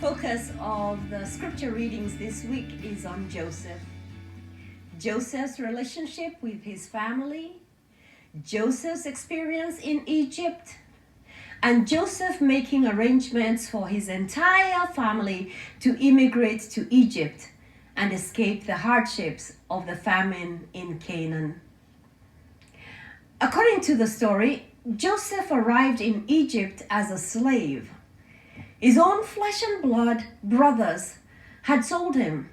focus of the scripture readings this week is on Joseph. Joseph's relationship with his family, Joseph's experience in Egypt, and Joseph making arrangements for his entire family to immigrate to Egypt and escape the hardships of the famine in Canaan. According to the story, Joseph arrived in Egypt as a slave. His own flesh and blood brothers had sold him.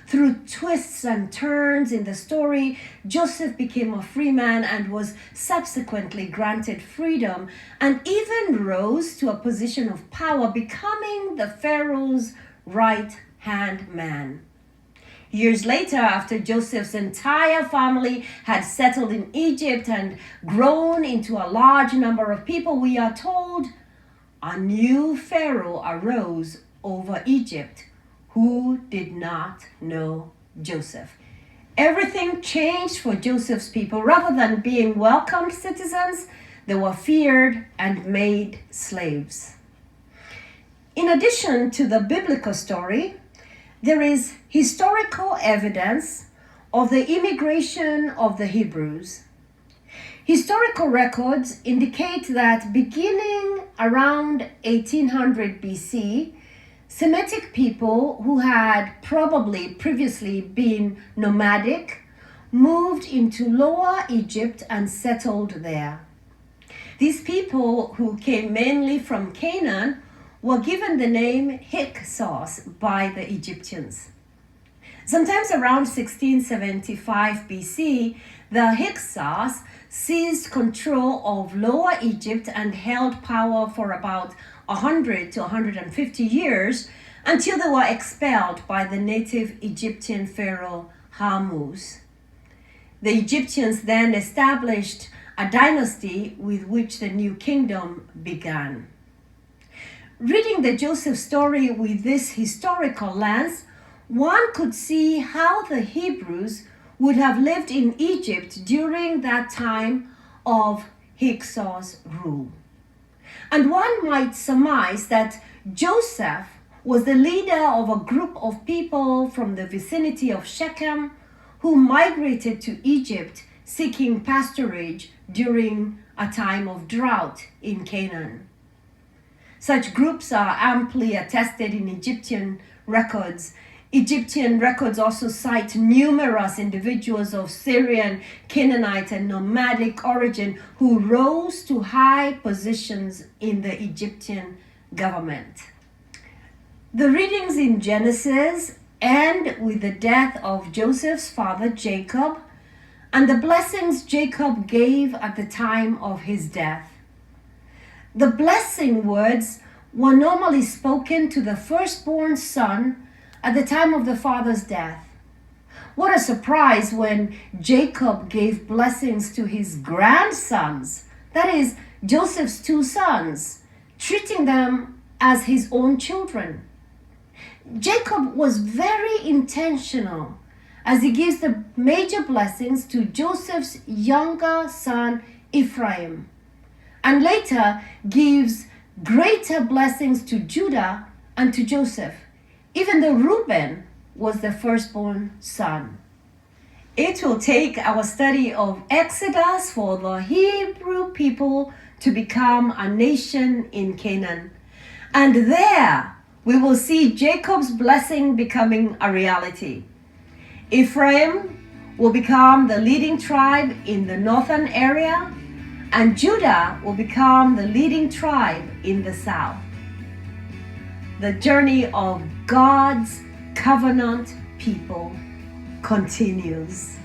Through twists and turns in the story, Joseph became a free man and was subsequently granted freedom and even rose to a position of power, becoming the Pharaoh's right-hand man. Years later, after Joseph's entire family had settled in Egypt and grown into a large number of people, we are told a new Pharaoh arose over Egypt who did not know Joseph. Everything changed for Joseph's people. Rather than being welcomed citizens, they were feared and made slaves. In addition to the biblical story, there is historical evidence of the immigration of the Hebrews. Historical records indicate that beginning around 1800 BC, Semitic people who had probably previously been nomadic moved into Lower Egypt and settled there. These people, who came mainly from Canaan, were given the name Hyksos by the Egyptians. Sometimes around 1675 BC, the Hyksos seized control of Lower Egypt and held power for about 100 to 150 years until they were expelled by the native Egyptian pharaoh Hormuz. The Egyptians then established a dynasty with which the new kingdom began. Reading the Joseph story with this historical lens, one could see how the Hebrews would have lived in Egypt during that time of Hyksos rule. And one might surmise that Joseph was the leader of a group of people from the vicinity of Shechem who migrated to Egypt seeking pasturage during a time of drought in Canaan. Such groups are amply attested in Egyptian records. Egyptian records also cite numerous individuals of Syrian, Canaanite, and nomadic origin who rose to high positions in the Egyptian government. The readings in Genesis end with the death of Joseph's father Jacob and the blessings Jacob gave at the time of his death. The blessing words were normally spoken to the firstborn son at the time of the father's death. What a surprise when Jacob gave blessings to his grandsons, that is, Joseph's two sons, treating them as his own children. Jacob was very intentional as he gives the major blessings to Joseph's younger son Ephraim, and later gives greater blessings to Judah and to Joseph, even though Reuben was the firstborn son. It will take our study of Exodus for the Hebrew people to become a nation in Canaan. And there we will see Jacob's blessing becoming a reality. Ephraim will become the leading tribe in the northern area, and Judah will become the leading tribe in the south. The journey of God's covenant people continues.